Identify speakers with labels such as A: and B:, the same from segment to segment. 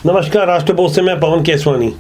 A: नमस्कार, राष्ट्रपोस्ट से मैं पवन केसवानी।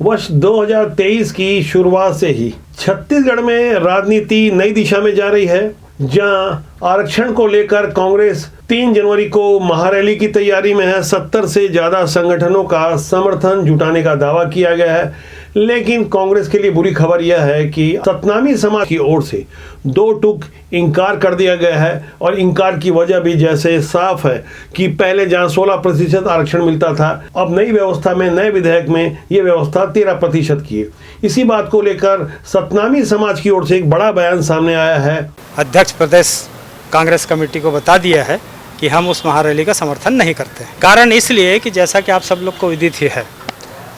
A: वर्ष 2023 की शुरुआत से ही छत्तीसगढ़ में राजनीति नई दिशा में जा रही है, जहां आरक्षण को लेकर कांग्रेस 3 जनवरी को महारैली की तैयारी में है। 70 से ज्यादा संगठनों का समर्थन जुटाने का दावा किया गया है। लेकिन कांग्रेस के लिए बुरी खबर यह है कि सतनामी समाज की ओर से 2 टूक इनकार कर दिया गया है, और इनकार की वजह भी जैसे साफ है कि पहले जहां 16% आरक्षण मिलता था, अब नई व्यवस्था में, नए विधेयक में यह व्यवस्था 13% की है। इसी बात को लेकर सतनामी समाज की ओर से एक बड़ा बयान सामने आया है।
B: अध्यक्ष प्रदेश कांग्रेस कमेटी को बता दिया है कि हम उस महारैली का समर्थन नहीं करते। कारण इसलिए कि जैसा कि आप सब लोग को विदित ही है,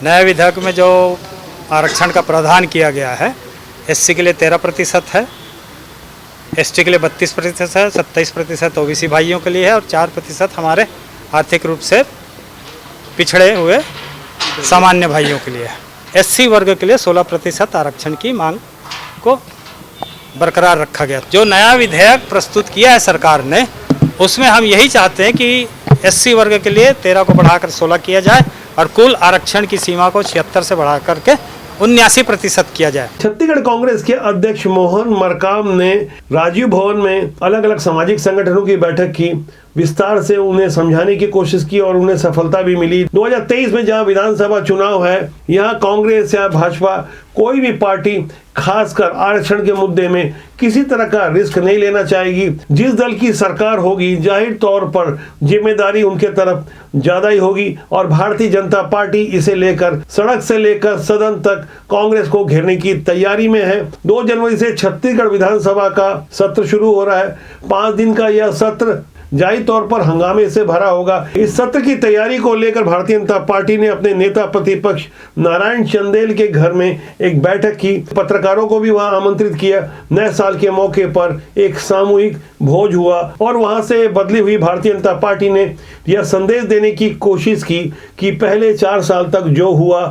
B: नए विधेयक में जो आरक्षण का प्रावधान किया गया है, एससी के लिए 13% है, एसटी के लिए 32% है, 27% ओबीसी भाइयों के लिए है और 4% हमारे आर्थिक रूप से पिछड़े हुए सामान्य भाइयों के लिए है। एससी वर्ग के लिए 16% आरक्षण की मांग को बरकरार रखा गया। जो नया विधेयक प्रस्तुत किया है सरकार ने, उसमें हम यही चाहते हैं कि एससी वर्ग के लिए 13 को बढ़ाकर 16 किया जाए और कुल आरक्षण की सीमा को 76 से बढ़ा करके 79% किया जाए।
A: छत्तीसगढ़ कांग्रेस के अध्यक्ष मोहन मरकाम ने राजीव भवन में अलग अलग सामाजिक संगठनों की बैठक की, विस्तार से उन्हें समझाने की कोशिश की और उन्हें सफलता भी मिली। 2023 में जहां विधानसभा चुनाव है, यहां कांग्रेस या भाजपा कोई भी पार्टी खासकर आरक्षण के मुद्दे में किसी तरह का रिस्क नहीं लेना चाहेगी। जिस दल की सरकार होगी, जाहिर तौर पर जिम्मेदारी उनके तरफ ज्यादा ही होगी, और भारतीय जनता पार्टी इसे लेकर सड़क से लेकर सदन तक कांग्रेस को घेरने की तैयारी में है। 2 जनवरी से छत्तीसगढ़ विधानसभा का सत्र शुरू हो रहा है। 5 दिन का यह सत्र जाहिर तौर पर हंगामे से भरा होगा। इस सत्र की तैयारी को लेकर भारतीय जनता पार्टी ने अपने नेता प्रतिपक्ष नारायण चंदेल के घर में एक बैठक की, पत्रकारों को भी वहां आमंत्रित किया। नए साल के मौके पर एक सामूहिक भोज हुआ और वहां से बदली हुई भारतीय जनता पार्टी ने यह संदेश देने की कोशिश की कि पहले 4 साल तक जो हुआ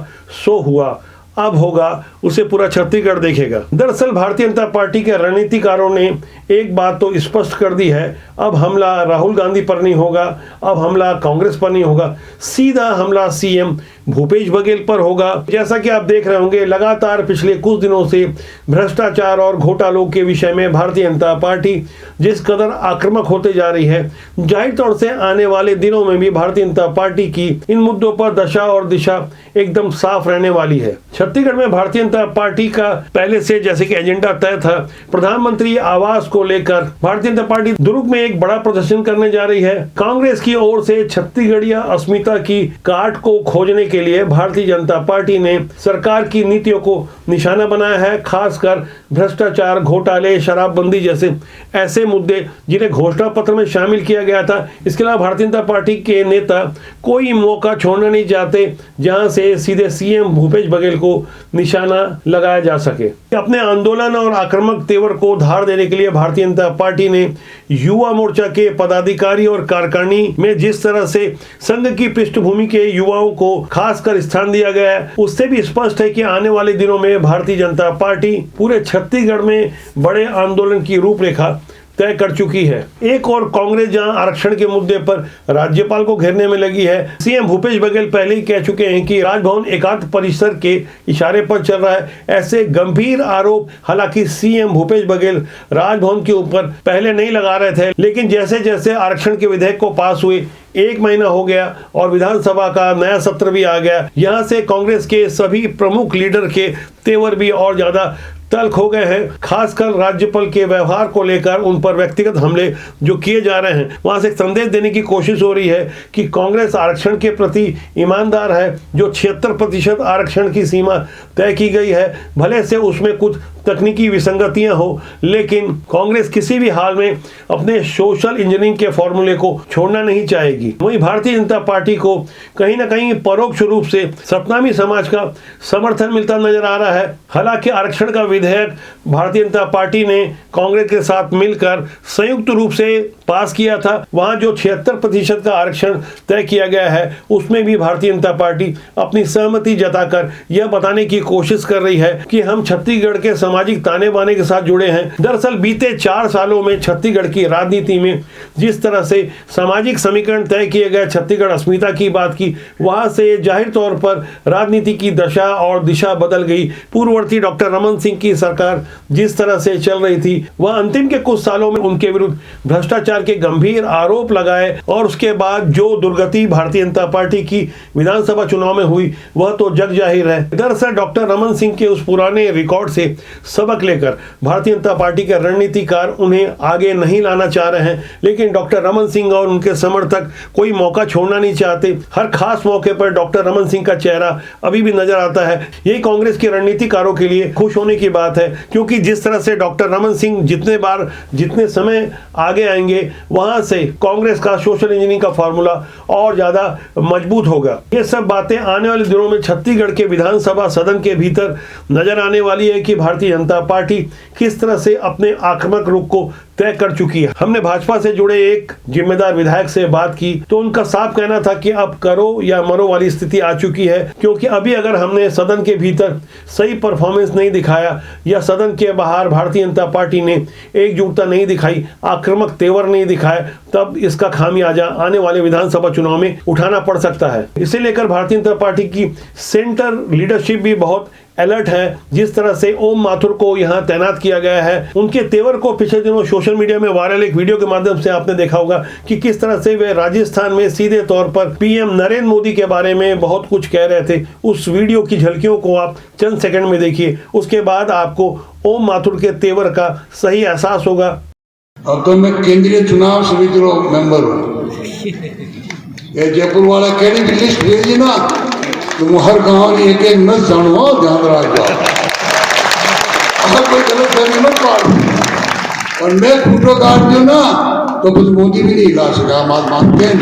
A: सो हुआ, अब होगा उसे पूरा छत्तीसगढ़ देखेगा। दरअसल भारतीय जनता पार्टी के रणनीतिकारों ने एक बात तो स्पष्ट कर दी है, अब हमला राहुल गांधी पर नहीं होगा, अब हमला कांग्रेस पर नहीं होगा, सीधा हमला सीएम भूपेश बघेल पर होगा। जैसा कि आप देख रहे होंगे, लगातार पिछले कुछ दिनों से भ्रष्टाचार और घोटालों के विषय में भारतीय जनता पार्टी जिस कदर आक्रामक होते जा रही है, जाहिर तौर से आने वाले दिनों में भी भारतीय जनता पार्टी की इन मुद्दों पर दशा और दिशा एकदम साफ रहने वाली है। छत्तीसगढ़ में भारतीय जनता पार्टी का पहले से जैसे कि एजेंडा तय था, प्रधानमंत्री आवास को लेकर भारतीय जनता पार्टी दुर्ग में एक बड़ा प्रदर्शन करने जा रही है। कांग्रेस की ओर से छत्तीसगढ़िया अस्मिता की काट को खोजने के लिए भारतीय जनता पार्टी ने सरकार की नीतियों को निशाना बनाया है, खासकर भ्रष्टाचार, घोटाले, शराबबंदी जैसे ऐसे मुद्दे जिन्हें घोषणा पत्र में शामिल किया गया था। इसके अलावा भारतीय जनता पार्टी के नेता कोई मौका छोड़ना नहीं चाहते जहां से सीधे सीएम भूपेश बघेल को निशाना लगाया जा सके। अपने आंदोलन और आक्रामक तेवर को धार देने के लिए भारतीय जनता पार्टी ने युवा मोर्चा के पदाधिकारी और कार्यकारिणी में जिस तरह से संघ की पृष्ठभूमि के युवाओं को खासकर स्थान दिया गया है, उससे भी स्पष्ट है कि आने वाले दिनों में भारतीय जनता पार्टी पूरे छत्तीसगढ़ में बड़े आंदोलन की रूपरेखा तय कर चुकी है। एक और कांग्रेस जहां आरक्षण के मुद्दे पर राज्यपाल को घेरने में लगी है। सीएम भूपेश बघेल पहले ही कह चुके हैं कि राजभवन एकांत परिसर के इशारे पर चल रहा है। ऐसे गंभीर आरोप हालांकि सीएम भूपेश बघेल राजभवन के ऊपर पहले नहीं लगा रहे थे, लेकिन जैसे जैसे आरक्षण के विधेयक को पास हुए 1 महीना हो गया और विधानसभा का नया सत्र भी आ गया, यहां से कांग्रेस के सभी प्रमुख लीडर के तेवर भी और ज्यादा तल्ख हो गए हैं। खासकर राज्यपाल के व्यवहार को लेकर उन पर व्यक्तिगत हमले जो किए जा रहे हैं, वहां से एक संदेश देने की कोशिश हो रही है कि कांग्रेस आरक्षण के प्रति ईमानदार है। जो 76% आरक्षण की सीमा तय की गई है, भले से उसमें कुछ तकनीकी विसंगतियां हो, लेकिन कांग्रेस किसी भी हाल में अपने सोशल इंजीनियरिंग के फॉर्मूले को छोड़ना नहीं चाहेगी। वहीं भारतीय जनता पार्टी को कहीं ना कहीं परोक्ष रूप से सतनामी समाज का समर्थन मिलता नजर आ रहा है। हालांकि आरक्षण का विधेयक भारतीय जनता पार्टी ने कांग्रेस के साथ मिलकर संयुक्त रूप से पास किया था। वहां जो 76% का आरक्षण तय किया गया है, उसमें भी भारतीय जनता पार्टी अपनी सहमति जताकर यह बताने की कोशिश कर रही है कि हम छत्तीसगढ़ के सामाजिक ताने बाने के साथ जुड़े हैं। दरअसल बीते 4 सालों में छत्तीसगढ़ की राजनीति में जिस तरह से सामाजिक समीकरण तय किए गए, छत्तीसगढ़ अस्मिता की बात की, वहां से जाहिर तौर पर राजनीति की दशा और दिशा बदल गई। पूर्ववर्ती डॉक्टर रमन सिंह की सरकार जिस तरह से चल रही थी, वह अंतिम के कुछ सालों में उनके विरुद्ध भ्रष्टाचार के गंभीर आरोप लगाए और उसके बाद जो दुर्गति भारतीय जनता पार्टी की विधानसभा चुनाव में हुई वह तो जग जाहिर है। दरअसल डॉक्टर रमन सिंह के उस पुराने रिकॉर्ड से सबक लेकर भारतीय जनता पार्टी के रणनीतिकार उन्हें आगे नहीं लाना चाह रहे हैं, लेकिन डॉक्टर रमन सिंह और उनके समर्थक कोई मौका छोड़ना नहीं चाहते। हर खास मौके पर डॉक्टर रमन सिंह का चेहरा अभी भी नजर आता है। यही कांग्रेस के रणनीतिकारों के लिए खुश होने की बात है, क्योंकि जिस तरह से डॉक्टर रमन सिंह जितने समय आगे आएंगे, वहां से कांग्रेस का सोशल इंजीनियरिंग का फॉर्मूला और ज्यादा मजबूत होगा। ये सब बातें आने वाले दिनों में छत्तीसगढ़ के विधानसभा सदन के भीतर नजर आने वाली है कि भारतीय जनता पार्टी किस तरह से अपने आक्रामक रुख को तय कर चुकी है। हमने भाजपा से जुड़े एक जिम्मेदार विधायक से बात की तो उनका साफ कहना था कि अब करो या मरो वाली स्थिति आ चुकी है, क्योंकि अभी अगर हमने सदन के भीतर सही परफॉर्मेंस नहीं दिखाया या सदन के बाहर भारतीय जनता पार्टी ने एकजुटता नहीं दिखाई, आक्रामक तेवर नहीं दिखाया, तब इसका खामियाजा आने वाले विधानसभा चुनाव में उठाना पड़ सकता है। इसे लेकर भारतीय जनता पार्टी की सेंटर लीडरशिप भी बहुत अलर्ट है। जिस तरह से ओम माथुर को यहां तैनात किया गया है, उनके तेवर को पिछले दिनों सोशल मीडिया में वायरल एक वीडियो के माध्यम से आपने देखा होगा कि किस तरह से वे राजस्थान में सीधे तौर पर पीएम नरेंद्र मोदी के बारे में बहुत कुछ कह रहे थे। उस वीडियो की झलकियों को आप चंद सेकंड में देखिए, उसके बाद आपको ओम माथुर के तेवर का सही एहसास होगा।
C: अब तो मैं केंद्रीय चुनाव समिति का मेंबर हूँ। ये जयपुर वाला कैडी की लिस्ट भेजी ना, तुम हर कहानी एक एक न जानो, ध्यान रखो। अगर कोई गलत फहमी मत काट, और मैं फोटो काट दूं ना तो कुछ मोदी भी नहीं हिला सका। मानते हैं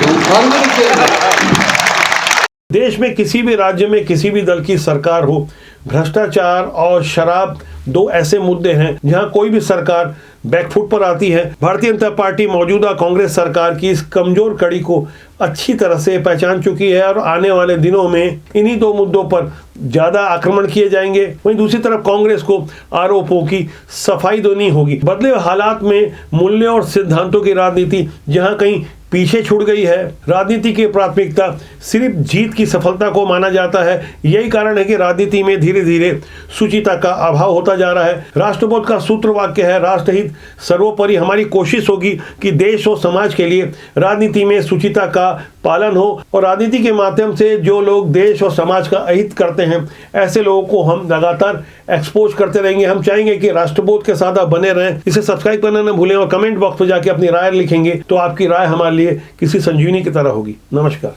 A: देश में किसी भी राज्य में किसी भी दल की सरकार हो, भ्रष्टाचार और शराब दो ऐसे मुद्दे हैं जहां कोई भी सरकार बैकफुट पर आती है। भारतीय जनता पार्टी मौजूदा कांग्रेस सरकार की इस कमजोर कड़ी को अच्छी तरह से पहचान चुकी है और आने वाले दिनों में इन्हीं दो मुद्दों पर ज्यादा आक्रमण किए जाएंगे। वहीं दूसरी तरफ कांग्रेस को आरोपों की सफाई देनी होगी। बदले हालात में मूल्यों और सिद्धांतों की राजनीति जहां कहीं पीछे छूट गई है, राजनीति की प्राथमिकता सिर्फ जीत की सफलता को माना जाता है। यही कारण है कि राजनीति में धीरे धीरे शुचिता का अभाव होता जा रहा है। राष्ट्रबोध का सूत्र वाक्य है, राष्ट्रहित सर्वोपरि। हमारी कोशिश होगी कि देश और समाज के लिए राजनीति में शुचिता का पालन हो, और राजनीति के माध्यम से जो लोग देश और समाज का अहित करते हैं, ऐसे लोगों को हम लगातार एक्सपोज करते रहेंगे। हम चाहेंगे कि राष्ट्रबोध के साथ आप बने रहें। इसे सब्सक्राइब करना न भूलें और कमेंट बॉक्स में जाके अपनी राय लिखेंगे तो आपकी राय हमारे लिए किसी संजीवनी की तरह होगी। नमस्कार।